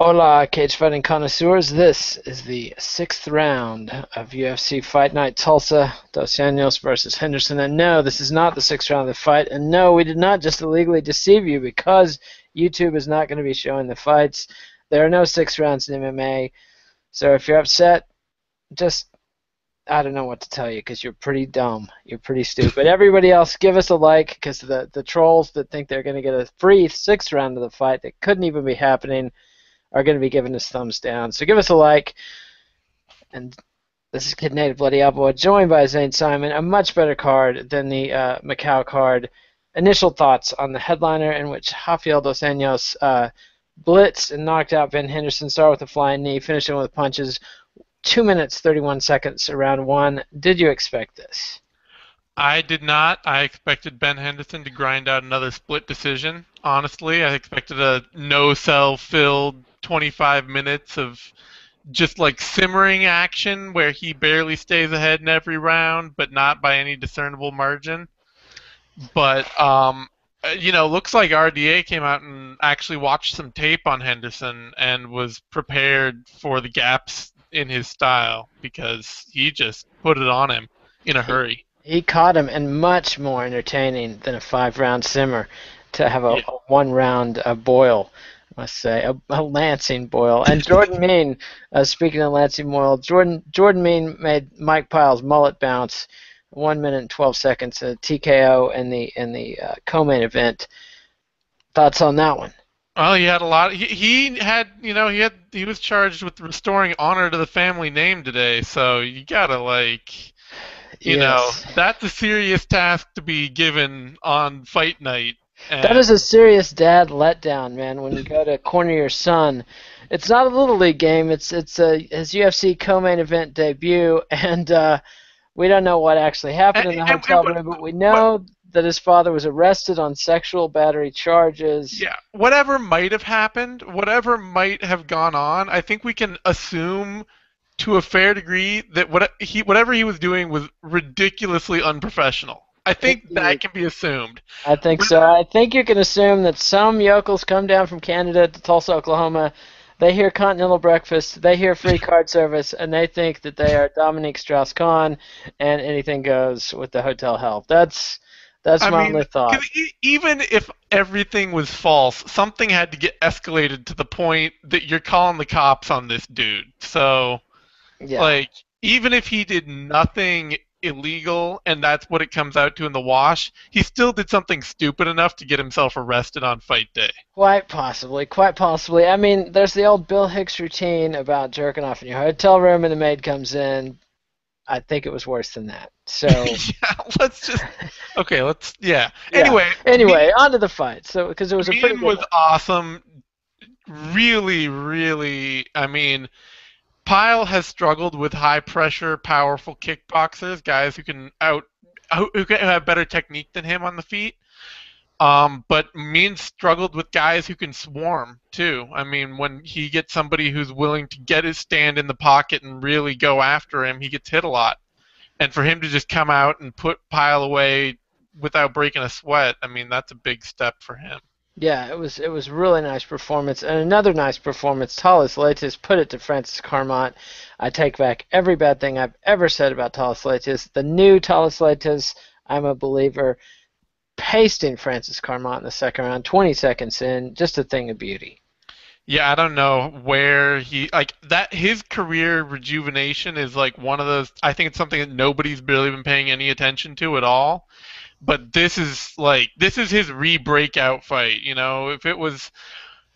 Hola, cage fighting connoisseurs. This is the sixth round of UFC Fight Night Tulsa, Dos Anjos versus Henderson. And no, this is not the sixth round of the fight. And no, we did not just illegally deceive you because YouTube is not going to be showing the fights. There are no six rounds in MMA. So if you're upset, just, I don't know what to tell you because you're pretty dumb. You're pretty stupid. Everybody else, give us a like because the trolls that think they're going to get a free sixth round of the fight that couldn't even be happening are going to be giving us thumbs down. So give us a like. And this is Kid Native Bloody Elbow, joined by Zane Simon. A much better card than the Macau card. Initial thoughts on the headliner in which Rafael Dos Anjos blitzed and knocked out Ben Henderson. Started with a flying knee, finishing with punches. 2 minutes, 31 seconds, round one. Did you expect this? I did not. I expected Ben Henderson to grind out another split decision. Honestly, I expected a no-cell filled 25 minutes of just like simmering action where he barely stays ahead in every round, but not by any discernible margin. But looks like RDA came out and actually watched some tape on Henderson and was prepared for the gaps in his style because he just put it on him in a hurry. He caught him, and much more entertaining than a 5-round simmer to have a Yeah. 1-round boil, I must say, a Lansing boil. And Jordan Mean, speaking of Lansing boil, Jordan Mean made Mike Pyle's mullet bounce 1 minute and 12 seconds, a TKO in the co-main event. Thoughts on that one? Well, he had a lot. He had, he was charged with restoring honor to the family name today. So you gotta Yes. that's a serious task to be given on fight night. That And is a serious dad letdown, man. When you go to corner your son, it's not a little league game. It's his UFC co-main event debut, and we don't know what actually happened in the hotel room, but we what, know that his father was arrested on sexual battery charges. yeah, whatever might have happened, whatever might have gone on, I think we can assume to a fair degree that whatever he was doing was ridiculously unprofessional. I think that can be assumed. I think so. I think you can assume that some yokels come down from Canada to Tulsa, Oklahoma. They hear Continental Breakfast, they hear free card service, and they think that they are Dominique Strauss-Kahn, and anything goes with the hotel help. That's my only thought. 'Cause even if everything was false, something had to get escalated to the point that you're calling the cops on this dude. So, Yeah. even if he did nothing illegal and that's what it comes out to in the wash, he still did something stupid enough to get himself arrested on fight day. Quite possibly, quite possibly. I mean, there's the old Bill Hicks routine about jerking off in your hotel room and the maid comes in. I think it was worse than that. So, Yeah, yeah. yeah. Anyway, on to the fight. So, because it was a pretty Mean good was one. awesome. Really, really, I mean, Pyle has struggled with high pressure, powerful kickboxers, guys who can have better technique than him on the feet. But Mean struggled with guys who can swarm too. I mean, when he gets somebody who's willing to get his stand in the pocket and really go after him, he gets hit a lot. And for him to just come out and put Pyle away without breaking a sweat, I mean, that's a big step for him. Yeah, it was really nice performance. And another nice performance, Talis Leites put it to Francis Carmont. I take back every bad thing I've ever said about Talis Leites. The new Talis Leites, I'm a believer, pasting Francis Carmont in the second round, 20 seconds in, just a thing of beauty. Yeah, I don't know where he like that. His career rejuvenation is like one of those. I think it's something that nobody's really been paying any attention to at all. But this is his re-breakout fight. If it was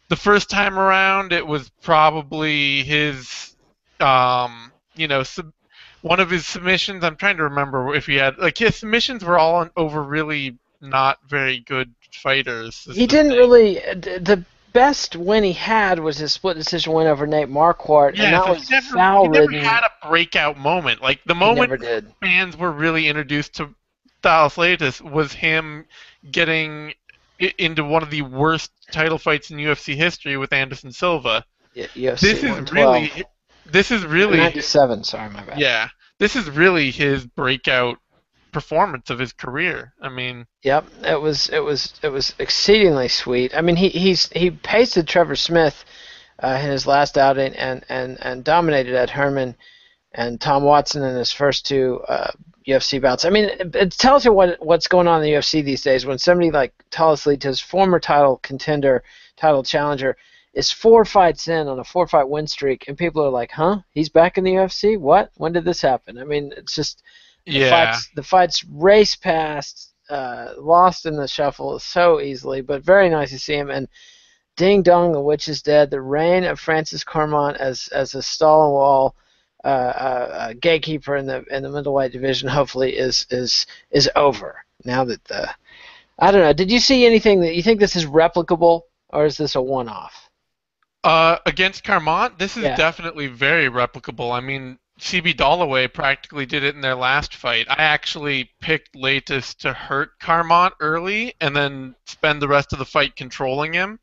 the first time around, it was probably his, one of his submissions. I'm trying to remember if he had his submissions were all over really not very good fighters. Is He the didn't thing. really. The best win he had was his split decision win over Nate Marquardt, and Yeah, that so was he never foul-ridden. had a breakout moment. Like the He moment never did. fans were really introduced to Dallas Latis was him getting into one of the worst title fights in UFC history with Anderson Silva. UFC This is really, 112. this is really, 97, sorry, my bad. yeah, this is really his breakout performance of his career. I mean, Yep, it was exceedingly sweet. I mean, he pasted Trevor Smith in his last outing and dominated Ed Herman and Tom Watson in his first two UFC bouts. I mean, it tells you what's going on in the UFC these days when somebody like Talis, former title contender, title challenger, is 4 fights in on a 4-fight win streak, and people are like, "Huh? He's back in the UFC? What? When did this happen?" I mean, it's just Yeah. the fights race past, lost in the shuffle so easily. But very nice to see him. And ding dong, the witch is dead. The reign of Francis Carmont as a stalwart wall gatekeeper in the middleweight division hopefully is over. Now that I don't know. Did you see anything that you think this is replicable, or is this a one-off? Against Carmont, this is Yeah. definitely very replicable. I mean, CB Dollaway practically did it in their last fight. I actually picked Latus to hurt Carmont early and then spend the rest of the fight controlling him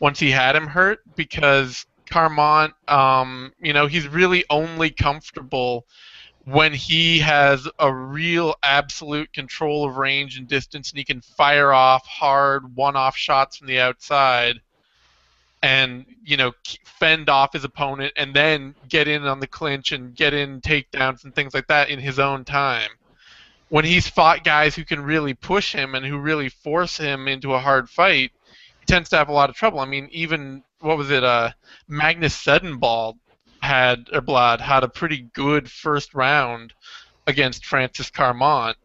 once he had him hurt because Carmont, he's really only comfortable when he has a real absolute control of range and distance and he can fire off hard one-off shots from the outside and fend off his opponent and then get in on the clinch and get in takedowns and things like that in his own time. When he's fought guys who can really push him and who really force him into a hard fight, he tends to have a lot of trouble. I mean, even what was it? Magnus Sedenball had a pretty good first round against Francis Carmont.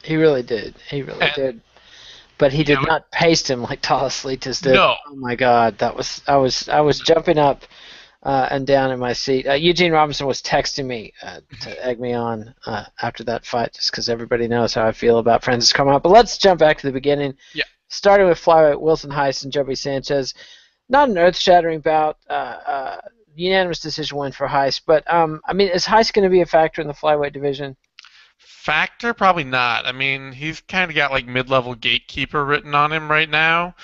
He really did. He really did. But he did not paste him like Talis did. No. Oh my God, that was I was jumping up and down in my seat. Eugene Robinson was texting me to egg me on after that fight, just because everybody knows how I feel about Francis Carmont. But let's jump back to the beginning. Yeah. Starting with flyweight Wilson Heist and Joby Sanchez. Not an earth-shattering bout. Unanimous decision win for Heist. But I mean, is Heist going to be a factor in the flyweight division? Factor? Probably not. I mean, he's kind of got like mid-level gatekeeper written on him right now.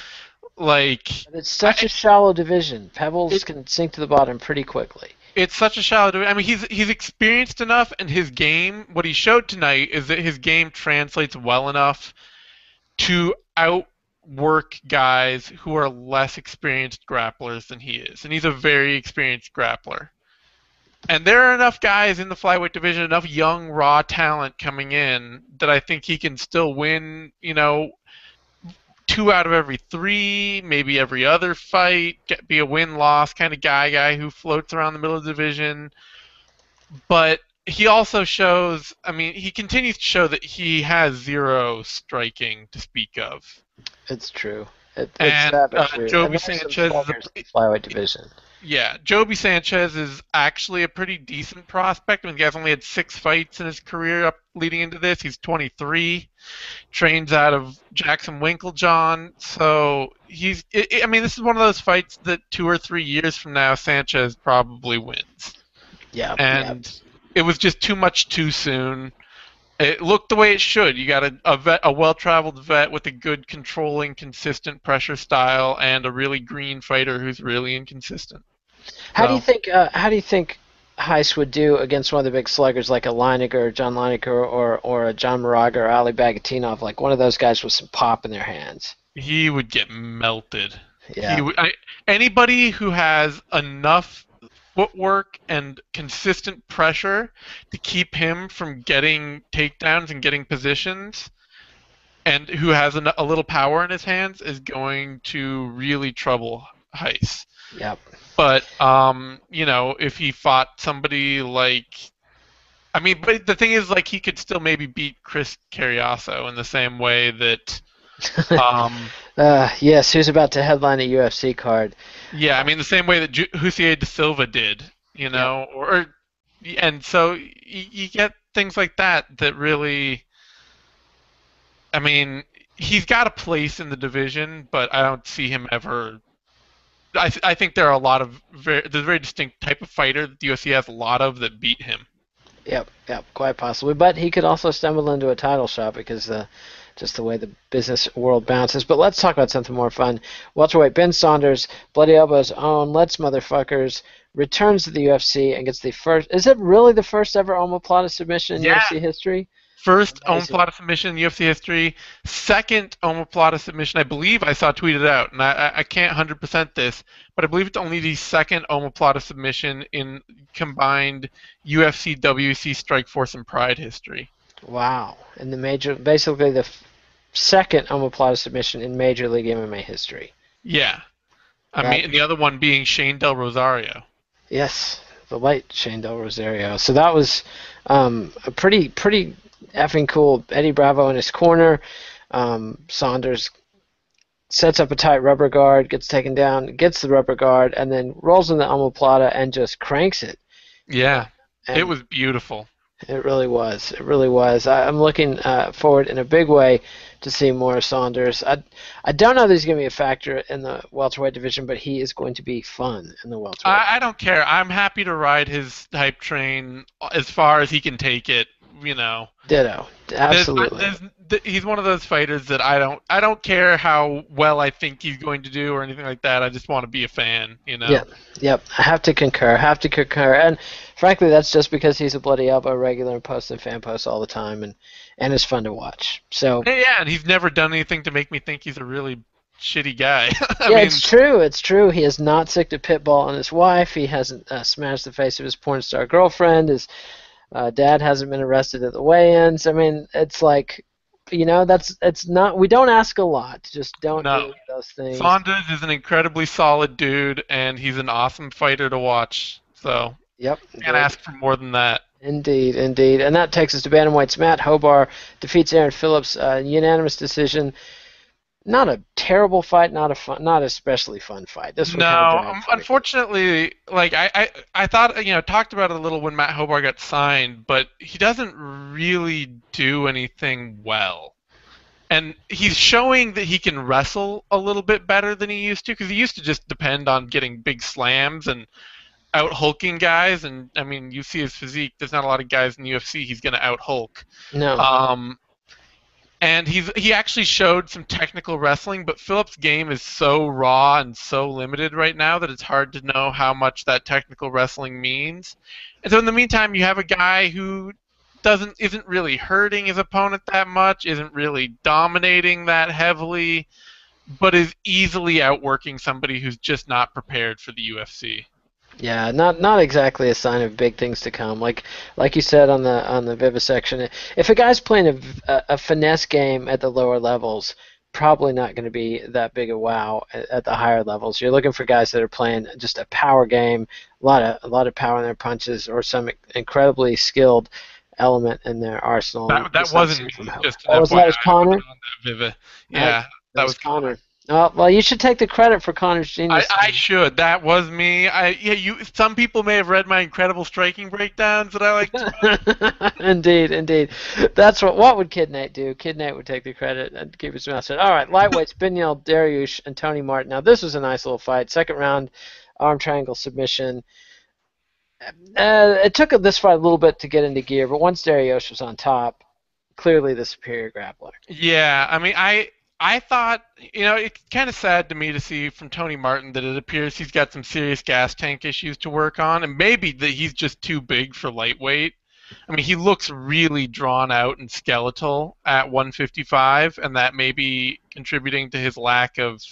Like, but it's such a shallow division. Pebbles can sink to the bottom pretty quickly. It's such a shallow division. I mean, he's experienced enough, and his game, what he showed tonight, is that his game translates well enough to outwork guys who are less experienced grapplers than he is, and he's a very experienced grappler. And there are enough guys in the flyweight division, enough young, raw talent coming in that I think he can still win, 2 out of every 3, maybe every other fight, be a win-loss kind of guy who floats around the middle of the division. But he also shows, I mean, he continues to show that he has zero striking to speak of. It's true. Joby Sanchez is the flyweight division. Yeah, Joby Sanchez is actually a pretty decent prospect. I mean, the guy's only had 6 fights in his career up leading into this. He's 23, trains out of Jackson Winklejohn. So this is one of those fights that 2 or 3 years from now, Sanchez probably wins. Yeah. And it was just too much too soon. It looked the way it should. You got a well-traveled vet with a good controlling, consistent pressure style, and a really green fighter who's really inconsistent. How do you think Heist would do against one of the big sluggers like a Leininger, John Leininger, or a John Moraga or Ali Bagatinov, like one of those guys with some pop in their hands? He would get melted. Yeah. Anybody who has enough footwork and consistent pressure to keep him from getting takedowns and getting positions, and who has a little power in his hands, is going to really trouble Heist. Yep. But if he fought somebody like, but the thing is, like, he could still maybe beat Chris Carriasso in the same way that. Yes, who's about to headline a UFC card? Yeah, I mean the same way that Hussier da Silva did, Yeah. And so you get things like that really. I mean, he's got a place in the division, but I don't see him ever. I think there are a lot of there's a very distinct type of fighter that the UFC has a lot of that beat him. Yep, quite possibly. But he could also stumble into a title shot because just the way the business world bounces. But let's talk about something more fun. Welterweight Ben Saunders, Bloody Elbow's own Let's Motherfuckers, returns to the UFC and gets the first. Is it really the first ever omoplata submission in UFC history? First Amazing. omoplata submission in UFC history. Second omoplata submission, I believe I saw tweeted out, and I can't 100% this, but I believe it's only the second omoplata submission in combined UFC, WC, Strikeforce, and Pride history. Wow. And the major, basically the second omoplata submission in Major League MMA history. Yeah. I That mean, and the other one being Shane Del Rosario. Yes, the late Shane Del Rosario. So that was a pretty effing cool. Eddie Bravo in his corner. Saunders sets up a tight rubber guard, gets taken down, gets the rubber guard, and then rolls in the omoplata and just cranks it. Yeah. It And was beautiful. it really was. It really was. I'm looking forward in a big way to see more Saunders. I don't know that he's going to be a factor in the welterweight division, but he is going to be fun in the welterweight. I don't care. I'm happy to ride his hype train as far as he can take it. You know, Ditto. Absolutely. he's one of those fighters that I don't care how well I think he's going to do or anything like that. I just want to be a fan. You know. Yep. I have to concur. And frankly, that's just because he's a bloody elbow regular and posting fan posts all the time, and it's fun to watch. So Yeah, and he's never done anything to make me think he's a really shitty guy. I yeah, mean, it's true. It's true. He has not sicked a pit bull on his wife. He hasn't smashed the face of his porn star girlfriend. His dad hasn't been arrested at the weigh-ins. I mean, it's like, it's not. We don't ask a lot. Just don't do those things. Saunders is an incredibly solid dude, and he's an awesome fighter to watch. So Yep. can't ask for more than that. Indeed. And that takes us to bantamweights. Matt Hobar defeats Aaron Phillips, unanimous decision. Not a terrible fight, not especially fun fight. This one Unfortunately, like I thought, talked about it a little when Matt Hobar got signed, but he doesn't really do anything well. And he's showing that he can wrestle a little bit better than he used to, because he used to just depend on getting big slams and out hulking guys. And I mean, you see his physique. There's not a lot of guys in the UFC he's going to out hulk. No. And he actually showed some technical wrestling, but Phillips' game is so raw and so limited right now that it's hard to know how much that technical wrestling means. And so in the meantime, you have a guy who isn't really hurting his opponent that much, isn't really dominating that heavily, but is easily outworking somebody who's just not prepared for the UFC. Yeah, not exactly a sign of big things to come. Like you said on the vivisection, if a guy's playing a finesse game at the lower levels, probably not going to be that big a wow at the higher levels. You're looking for guys that are playing just a power game, a lot of power in their punches, or some incredibly skilled element in their arsenal. That wasn't me. Just was that Connor? Yeah, that was Connor. Well, you should take the credit for Connor's genius. I should. That was me. Some people may have read my incredible striking breakdowns that I like to Indeed. That's what would Kid Nate do? Kid Nate would take the credit and keep his mouth shut. All right, lightweights, Benyal Dariush and Tony Martin. Now, this was a nice little fight. Second round, arm triangle submission. It took this fight a little bit to get into gear, but once Dariush was on top, clearly the superior grappler. Yeah, I mean, I thought, it's kind of sad to me to see from Tony Martin that it appears he's got some serious gas tank issues to work on, and maybe that he's just too big for lightweight. I mean, he looks really drawn out and skeletal at 155, and that may be contributing to his lack of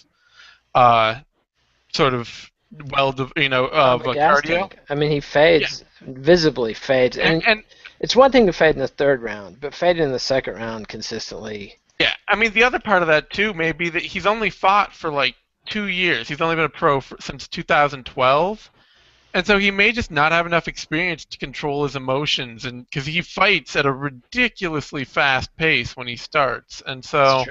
sort of cardio. Tank. I mean, he fades, visibly fades, and it's one thing to fade in the third round, but fading in the second round consistently. Yeah, I mean, the other part of that, too, may be that he's only fought for, 2 years. He's only been a pro since 2012. And so he may just not have enough experience to control his emotions, and because he fights at a ridiculously fast pace when he starts. And so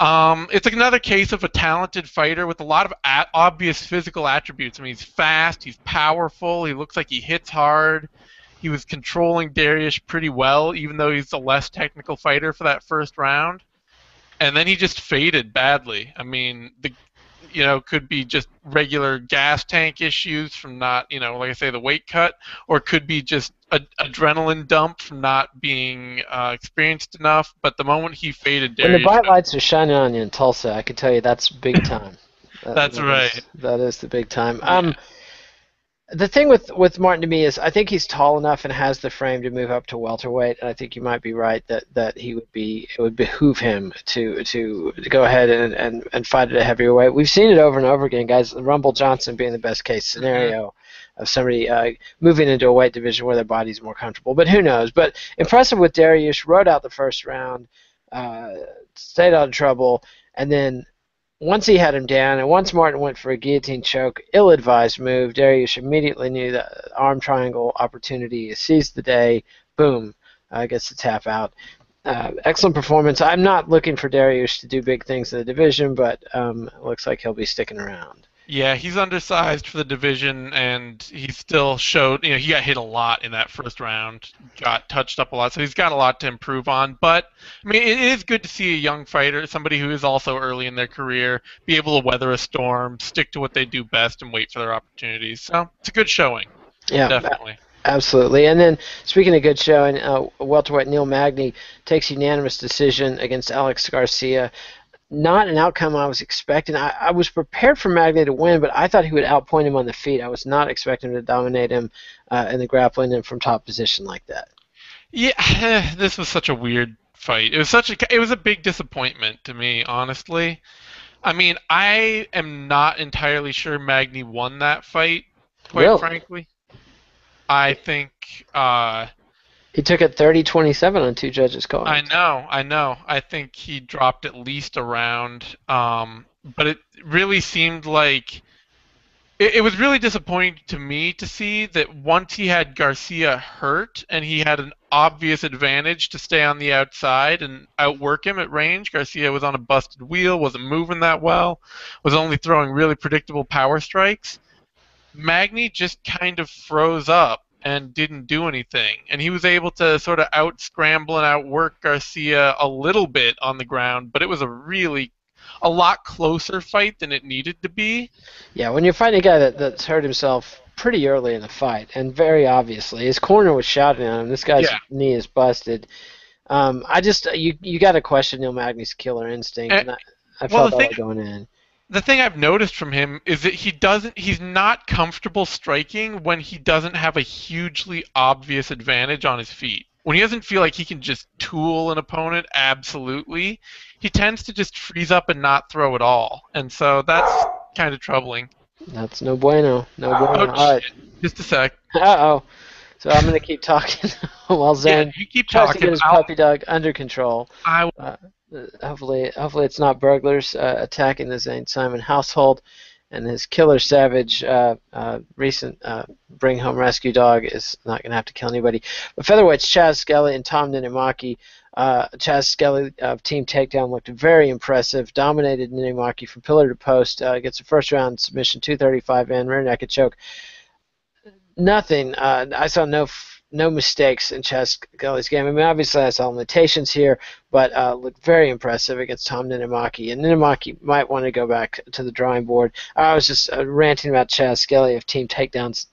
it's another case of a talented fighter with a lot of obvious physical attributes. I mean, he's fast, he's powerful, he looks like he hits hard. He was controlling Dariush pretty well, even though he's a less technical fighter for that first round. And then he just faded badly. I mean, could be just regular gas tank issues from not, like I say, the weight cut, or could be just adrenaline dump from not being experienced enough. But the moment he faded, Dariush, when the bright lights are shining on you in Tulsa, I can tell you that's big time. That's right. That is the big time. Yeah. The thing with Martin to me is I think he's tall enough and has the frame to move up to welterweight, and I think you might be right that he would be it would behoove him to go ahead and fight at a heavier weight. We've seen it over and over again, guys. Rumble Johnson being the best case Hmm. scenario of somebody moving into a weight division where their body's more comfortable, but who knows? But impressive with Dariush, rode out the first round, uh, stayed out of trouble, and then once he had him down, and once Martin went for a guillotine choke, ill-advised move, Dariush immediately knew the arm triangle opportunity, seized the day, boom, gets the tap out. Excellent performance. I'm not looking for Dariush to do big things in the division, but it looks like he'll be sticking around. Yeah, he's undersized for the division, and he still showed, he got hit a lot in that first round, got touched up a lot, so he's got a lot to improve on. But, I mean, it is good to see a young fighter, somebody who is also early in their career, be able to weather a storm, stick to what they do best, and wait for their opportunities. So, it's a good showing, Yeah, definitely. absolutely. And then, speaking of good showing, welterweight Neil Magny takes unanimous decision against Alex Garcia. Not an outcome I was expecting. I was prepared for Magny to win, but I thought he would outpoint him on the feet. I was not expecting him to dominate him in the grappling and from top position like that. Yeah, this was such a weird fight. It was a big disappointment to me, honestly. I mean, I am not entirely sure Magny won that fight, quite Really? frankly. I think He took it 30-27 on two judges' cards. I know. I think he dropped at least a round. But it really seemed like it was really disappointing to me to see that once he had Garcia hurt and he had an obvious advantage to stay on the outside and outwork him at range. Garcia was on a busted wheel, wasn't moving that well, was only throwing really predictable power strikes. Magny just kind of froze up and didn't do anything. And he was able to sort of out scramble and outwork Garcia a little bit on the ground, but it was a lot closer fight than it needed to be. Yeah, when you're fighting a guy that's hurt himself pretty early in the fight, and very obviously, his corner was shouting at him. This guy's Yeah. knee is busted. I just you got to question Neil Magny's killer instinct, And, and I well, felt that way going in. the thing I've noticed from him is that he's not comfortable striking when he doesn't have a hugely obvious advantage on his feet. When he doesn't feel like he can just tool an opponent absolutely, he tends to just freeze up and not throw at all. And so that's kind of troubling. That's no bueno. No Oh bueno. All right. shit. Just a sec. Uh-oh. So I'm going to keep talking while Yeah, Zane you keep tries to get talking. his puppy dog under control. I Uh, hopefully it's not burglars attacking the Zane Simon household, and his killer savage recent bring home rescue dog is not going to have to kill anybody. But featherweights Chaz Skelly and Tom Ninimaki. Chaz Skelly of Team Takedown looked very impressive, dominated Ninimaki from pillar to post, gets a first round submission, 235 in, rear naked choke. Nothing. I saw no mistakes in Chaz Skelly's game. I mean, obviously I saw limitations here, but looked very impressive against Tom Ninimaki. And Ninimaki might want to go back to the drawing board. I was just ranting about Chaz Skelly of Team Takedown's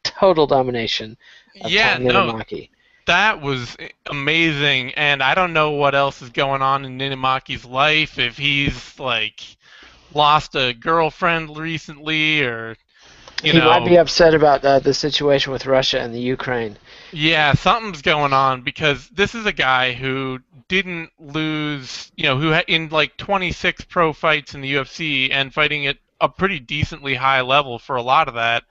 total domination of Yeah, Tom no, Ninimaki. that was amazing, and I don't know what else is going on in Ninimaki's life. If he's like lost a girlfriend recently, or you He might know, be upset about the situation with Russia and the Ukraine. yeah, something's going on because this is a guy who didn't lose, in like 26 pro fights in the UFC and fighting at a pretty decently high level for a lot of that.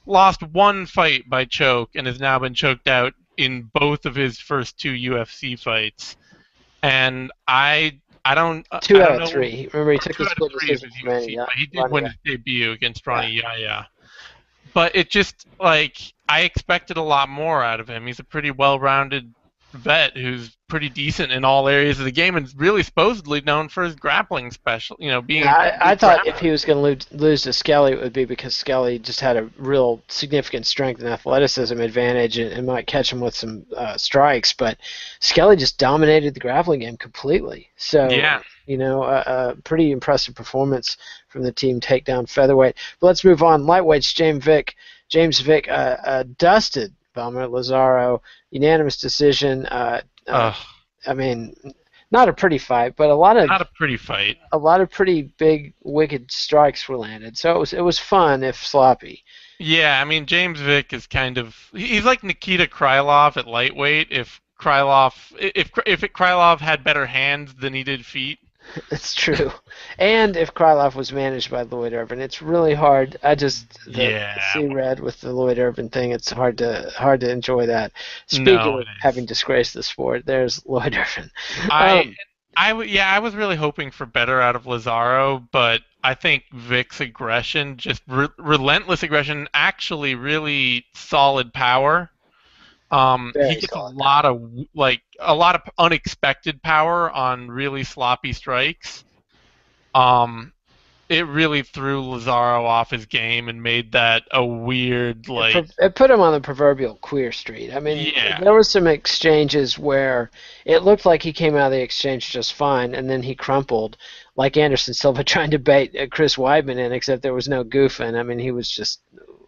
Lost one fight by choke and has now been choked out in both of his first two UFC fights. And Two I out don't of know. three. Remember, he Or took two the out of split three of decision his from Manny. UFC, Yeah, but he did Ronnie, win his debut against yeah. Ronnie Yaya. But it just like I expected a lot more out of him. He's a pretty well-rounded vet who's pretty decent in all areas of the game and really supposedly known for his grappling special, being a Yeah, I good thought if grappler. he was going to lose to Skelly, it would be because Skelly just had a real significant strength and athleticism advantage and might catch him with some strikes. But Skelly just dominated the grappling game completely. So, Yeah. a pretty impressive performance from the team takedown featherweight. But let's move on. Lightweights, James Vick dusted Valmer Lazaro, unanimous decision. Ugh. I mean, not a pretty fight, but Not a pretty fight. a lot of pretty big wicked strikes were landed. So it was fun if sloppy. Yeah, I mean James Vick is kind of he's like Nikita Krylov at lightweight. If Krylov had better hands than he did feet. It's true. And if Krylov was managed by Lloyd Irvin, it's really hard. I just the Yeah, see red with the Lloyd Irvin thing. It's hard to enjoy that. Speaking no, of it having is. disgraced the sport, there's Lloyd Irvin. I Um, yeah, I was really hoping for better out of Lazaro, but I think Vic's aggression, just relentless aggression, actually really solid power. He Very gets a solid lot power. of a lot of unexpected power on really sloppy strikes. Um, it really threw Lazaro off his game and made that a weird like It put him on the proverbial queer street. I mean, yeah. there were some exchanges where it looked like he came out of the exchange just fine, and then he crumpled, like Anderson Silva trying to bait Chris Weidman in, except there was no goofing. I mean, he was just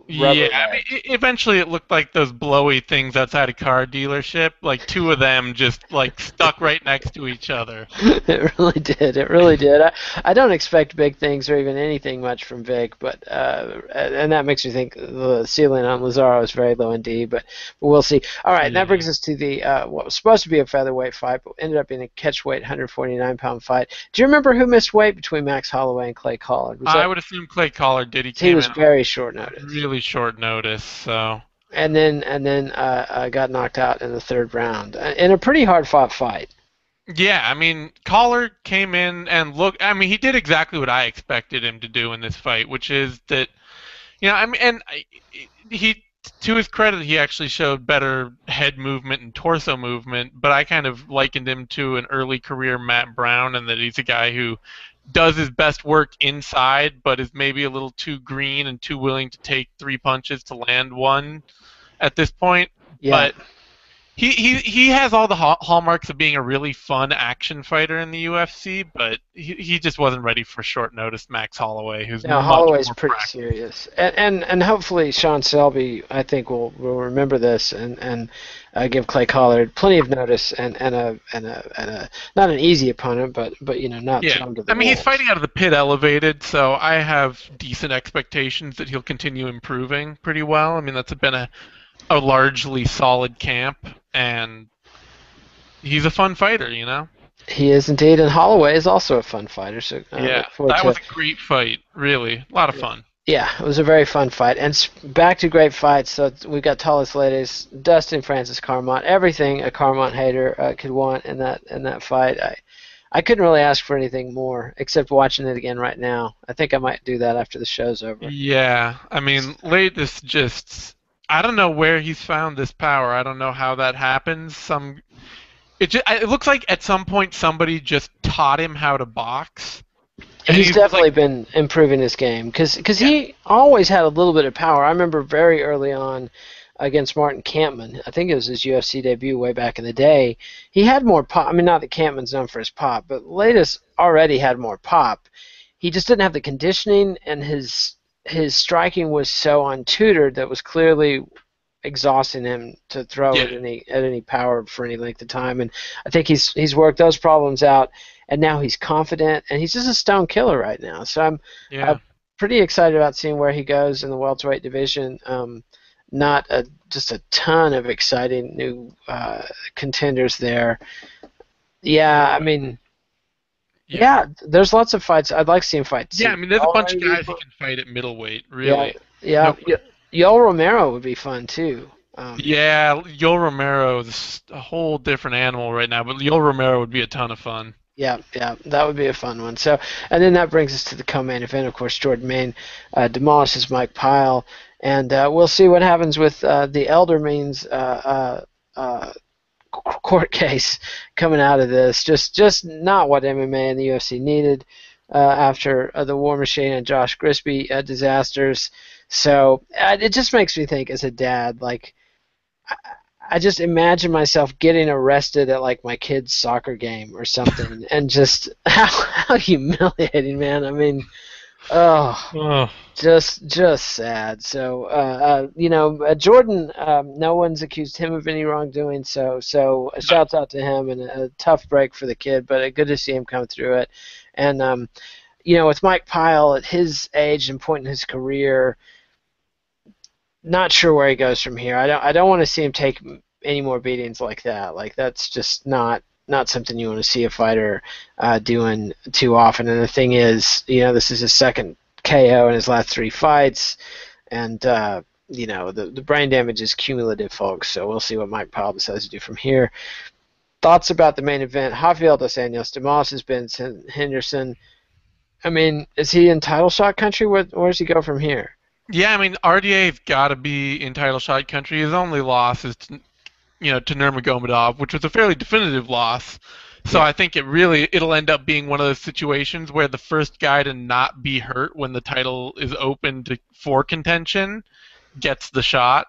Yeah, rubber I mean, legged. eventually it looked like those blowy things outside a car dealership. Like two of them just like stuck right next to each other. It really did. It really did. I don't expect big things or even anything much from Vic, but and that makes me think the ceiling on Lazaro is very low indeed. But we'll see. All right, and that Yeah. brings us to the what was supposed to be a featherweight fight, but ended up being a catchweight 149-pound fight. Do you remember who missed weight between Max Holloway and Clay Collard? Was I that would assume Clay Collard did. He he came was in on very short notice, really short notice, so and then got knocked out in the third round in a pretty hard fought fight. yeah, I mean, Collard came in and looked. I mean, he did exactly what I expected him to do in this fight, which is that, I mean, he, to his credit, he actually showed better head movement and torso movement. But I kind of likened him to an early career Matt Brown, and that he's a guy who does his best work inside, but is maybe a little too green and too willing to take three punches to land one at this point. Yeah. But he has all the hallmarks of being a really fun action fighter in the UFC, but he just wasn't ready for short notice Max Holloway, who's Now much Holloway's more pretty practiced. serious, and hopefully Sean Selby, I think will remember this and give Clay Collard plenty of notice and a not an easy opponent, but not Yeah, thrown to the I mean he's wolves. fighting out of the pit elevated, so I have decent expectations that he'll continue improving pretty well. I mean that's been a largely solid camp, and he's a fun fighter. He is indeed, and Holloway is also a fun fighter. So Yeah, look forward that to. was a great fight, really, a lot of fun. Yeah, it was a very fun fight, and back to great fights. So we've got Talis Ladies, Dustin Francis Carmont, everything a Carmont hater could want in that fight. I couldn't really ask for anything more except watching it again right now. I think I might do that after the show's over. Yeah, I mean, Latest just I don't know where he's found this power. I don't know how that happens. It looks like at some point somebody just taught him how to box, and He's he's just like, definitely been improving his game because yeah, he always had a little bit of power. I remember very early on against Martin Kampmann. I think it was his UFC debut way back in the day. He had more pop. I mean, not that Kampmann's known for his pop, but Latest already had more pop. He just didn't have the conditioning, and his striking was so untutored that was clearly exhausting him to throw yeah, at any power for any length of time. And I think he's worked those problems out, and now he's confident, and he's just a stone killer right now. So I'm yeah. pretty excited about seeing where he goes in the welterweight division. Not just a ton of exciting new contenders there. Yeah, No, I mean, yeah, yeah, there's lots of fights. I'd like to see him fight. yeah. I See, mean, there's a bunch of already, guys he can fight at middleweight, yeah, really. yeah. No, Yoel Romero would be fun too. yeah, Yoel Romero is a whole different animal right now, but Yoel Romero would be a ton of fun. Yeah, yeah, that would be a fun one. So, and then that brings us to the co-main event. Of course, Jordan Main demolishes Mike Pyle, and we'll see what happens with the Elder Means court case coming out of this. Just not what MMA and the UFC needed after the War Machine and Josh Grisby disasters. So it just makes me think, as a dad, like I just imagine myself getting arrested at like my kid's soccer game or something, and just how humiliating, man. I mean, Oh, Oh, just sad. So, Jordan, no one's accused him of any wrongdoing. So no. shouts out to him, and a tough break for the kid, but good to see him come through it. And with Mike Pyle at his age and point in his career, not sure where he goes from here. I don't want to see him take any more beatings like that. Like that's just not something you want to see a fighter doing too often. And the thing is, this is his second KO in his last three fights, and the brain damage is cumulative, folks. So we'll see what Mike Powell decides to do from here. Thoughts about the main event? Rafael dos Anjos, Demas has been Henderson. I mean, is he in title shot country? Where does he go from here? Yeah, I mean, RDA's got to be in title shot country. His only loss is to Nurmagomedov, which was a fairly definitive loss. So Yeah. I think it'll end up being one of those situations where the first guy to not be hurt when the title is open for contention gets the shot.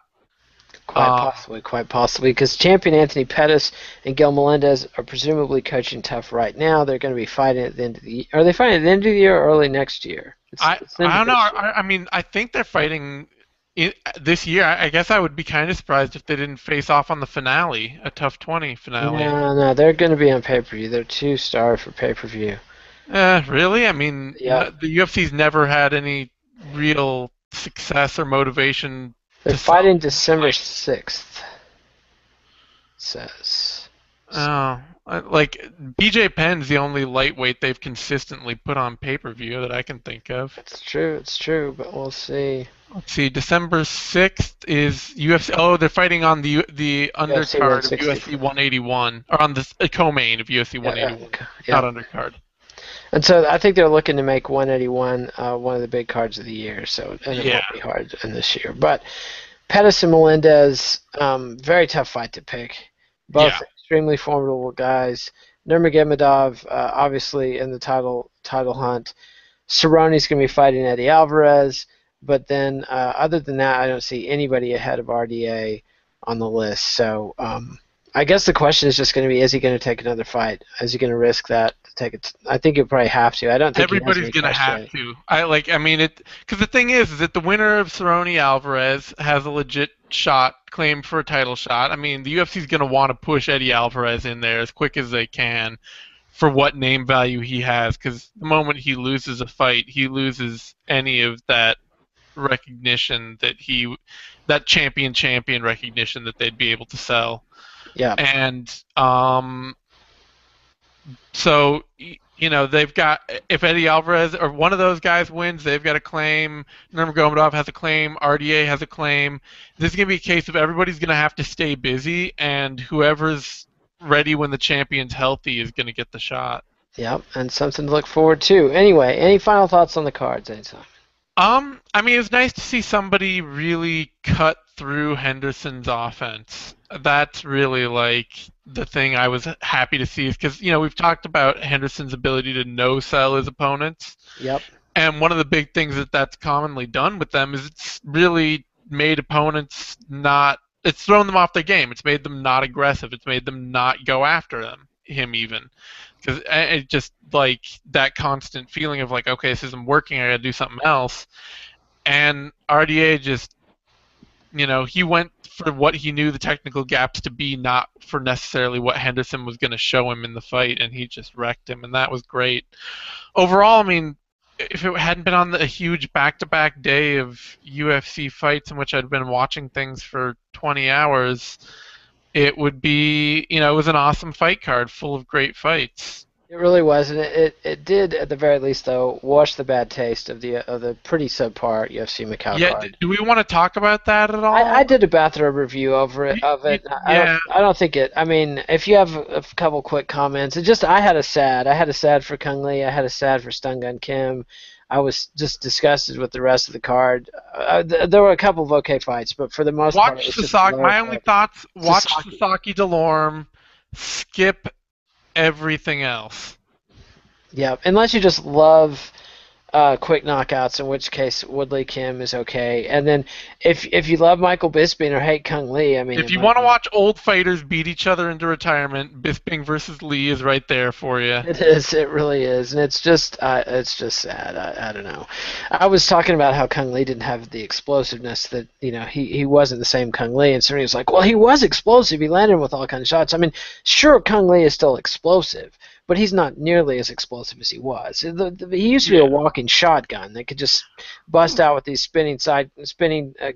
Um, Quite possibly, because champion Anthony Pettis and Gil Melendez are presumably coaching tough right now. They're going to be fighting at the end of the year. Are they fighting at the end of the year or early next year? I It's the end I of don't know. this year. I mean, I think they're fighting this year. I guess I would be kind of surprised if they didn't face off on the finale, a tough 20 finale. No, they're going to be on pay-per-view. They're two-star for pay-per-view. Really? I mean, Yep. the UFC's never had any real success or motivation They're to sell fighting these December fights. 6th, it says. Oh, like BJ Penn's the only lightweight they've consistently put on pay-per-view that I can think of. It's true, but we'll see. Let's see, December 6th is UFC. Oh, they're fighting on the UFC undercard of UFC 164. 181, or on the co-main of UFC Yeah, 181, yeah. not undercard. And so I think they're looking to make 181 one of the big cards of the year. So and it Yeah, won't be hard in this year. But Pettis and Melendez, very tough fight to pick. Both yeah, extremely formidable guys. Nurmagomedov, obviously in the title hunt. Cerrone's going to be fighting Eddie Alvarez. But then, other than that, I don't see anybody ahead of RDA on the list. So I guess the question is just going to be: is he going to take another fight? Is he going to risk that to take it? I think he'll probably have to. I don't think he has everybody's any gonna cash have today. to. I mean it, because the thing is that the winner of Cerrone Alvarez has a legit shot, claim for a title shot. I mean, the UFC's gonna want to push Eddie Alvarez in there as quick as they can for what name value he has, because the moment he loses a fight, he loses any of that recognition that champion recognition that they'd be able to sell. Yeah, And so they've got, if Eddie Alvarez or one of those guys wins, they've got a claim. Nurmagomedov has a claim. RDA has a claim. This is gonna be a case of everybody's gonna have to stay busy, and whoever's ready when the champion's healthy is gonna get the shot. yeah, and something to look forward to. Anyway, any final thoughts on the cards, anytime? I mean, it's nice to see somebody really cut through Henderson's offense. That's really like the thing I was happy to see, is because we've talked about Henderson's ability to no sell his opponents, Yep. and one of the big things that's commonly done with them is it's really made opponents not. It's thrown them off their game. It's made them not aggressive. It's made them not go after him even, because it just like that constant feeling of like, okay, this isn't working. I got to do something else. And RDA just, he went for what he knew the technical gaps to be, not for necessarily what Henderson was going to show him in the fight, and he just wrecked him, and that was great. Overall, I mean, if it hadn't been on a huge back-to-back day of UFC fights in which I'd been watching things for 20 hours, it would be, it was an awesome fight card full of great fights. It really was, and it did at the very least though wash the bad taste of the pretty subpar UFC Macau Yeah, card. do we want to talk about that at I all? did a bathrobe review of it. Yeah, I don't think it. I mean, if you have a couple quick comments, it just I had a sad. I had a sad for Kung Lee. I had a sad for Stun Gun Kim. I was just disgusted with the rest of the card. There were a couple of okay fights, but for the most part, it watch was just Sasaki. lower My only quality. thoughts: watch Sasaki. Sasaki Delorme, skip everything else. Yeah, unless you just love quick knockouts, in which case Woodley Kim is okay. And then if you love Michael Bisping or hate Kung Lee, I mean, If you want to watch old fighters beat each other into retirement, Bisping versus Lee is right there for you. it is. It really is, and it's just sad. I don't know. I was talking about how Kung Lee didn't have the explosiveness that he wasn't the same Kung Lee, and somebody was like, well, he was explosive. He landed with all kinds of shots. I mean, sure, Kung Lee is still explosive, but he's not nearly as explosive as he was. He used to be a walking shotgun that could just bust out with these spinning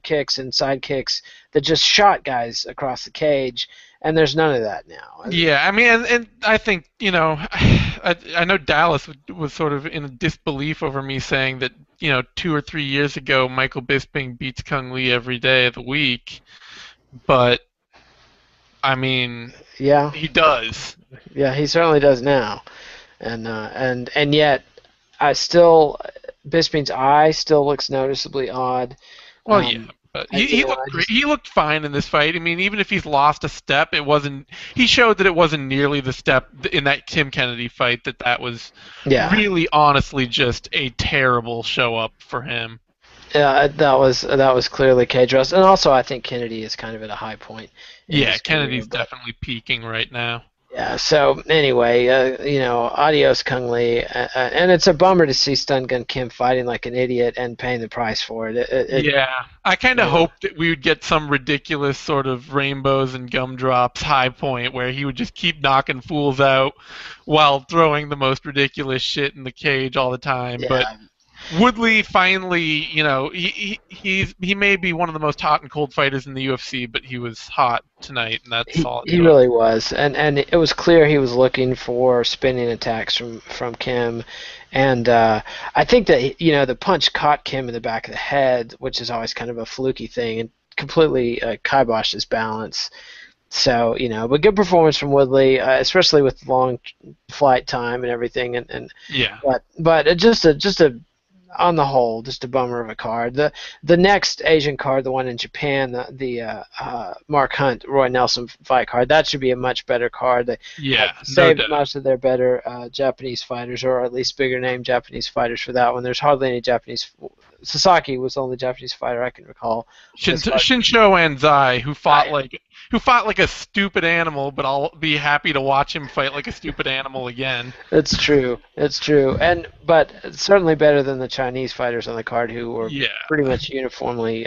kicks and side kicks that just shot guys across the cage. And there's none of that now. Yeah, I mean, and I think, I know Dallas was sort of in disbelief over me saying that, 2 or 3 years ago, Michael Bisping beats Kung Lee every day of the week. But, I mean, yeah, he does. Yeah, he certainly does now. And yet, Bisping's eye still looks noticeably odd. Well, yeah. But he looked great. He looked fine in this fight. I mean, even if he's lost a step, it wasn't. He showed that it wasn't nearly the step in that Tim Kennedy fight that was really, honestly, just a terrible show up for him. Yeah, that was clearly cage rust, and also I think Kennedy is kind of at a high point. Yeah, Kennedy's definitely peaking right now. Yeah. So anyway, adios Kung Lee, and it's a bummer to see Stun Gun Kim fighting like an idiot and paying the price for it. Yeah, I kind of hoped that we would get some ridiculous sort of rainbows and gumdrops high point where he would just keep knocking fools out while throwing the most ridiculous shit in the cage all the time, but. Woodley finally, he may be one of the most hot and cold fighters in the UFC, but he was hot tonight, and that's all. He really was, and it was clear he was looking for spinning attacks from Kim, and I think that the punch caught Kim in the back of the head, which is always kind of a fluky thing, and completely kiboshed his balance. So but good performance from Woodley, especially with long flight time and everything, and yeah. But just a on the whole, just a bummer of a card. The next Asian card, the one in Japan, the Mark Hunt, Roy Nelson fight card, that should be a much better card. They saved most of their better Japanese fighters, or at least bigger name Japanese fighters for that one. There's hardly any Japanese. Sasaki was the only Japanese fighter I can recall. Shinsho Anzai, who fought like a stupid animal, but I'll be happy to watch him fight like a stupid animal again. It's true, but certainly better than the Chinese fighters on the card, who were pretty much uniformly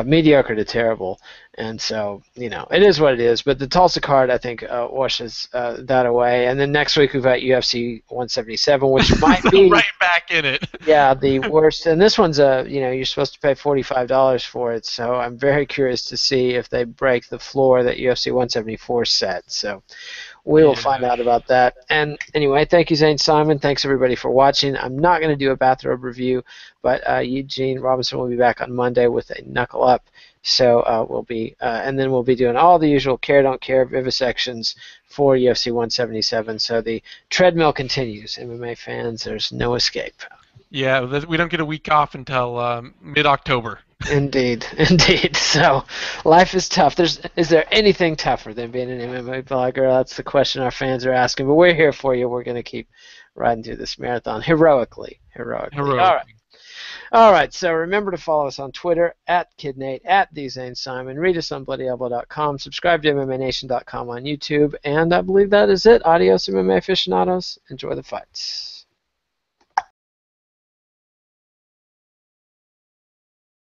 mediocre to terrible. And so, it is what it is. But the Tulsa card, I think, washes that away. And then next week we've got UFC 177, which might be right back in it. Yeah, the worst. And this one's you're supposed to pay $45 for it. So I'm very curious to see if they break the floor that UFC 174 set. So we will find out about that. And anyway, thank you, Zane Simon. Thanks, everybody, for watching. I'm not going to do a bathrobe review, but Eugene Robinson will be back on Monday with a Knuckle Up. So we'll be, and then we'll be doing all the usual care, don't care, vivisections for UFC 177. So the treadmill continues. MMA fans, there's no escape. Yeah, we don't get a week off until mid-October. Indeed. So life is tough. Is there anything tougher than being an MMA blogger? That's the question our fans are asking. But we're here for you. We're going to keep riding through this marathon heroically. All right, so remember to follow us on Twitter, @KidNate, @TheZaneSimon. Read us on BloodyElbow.com. Subscribe to MMANation.com on YouTube. And I believe that is it. Adios, MMA aficionados. Enjoy the fights.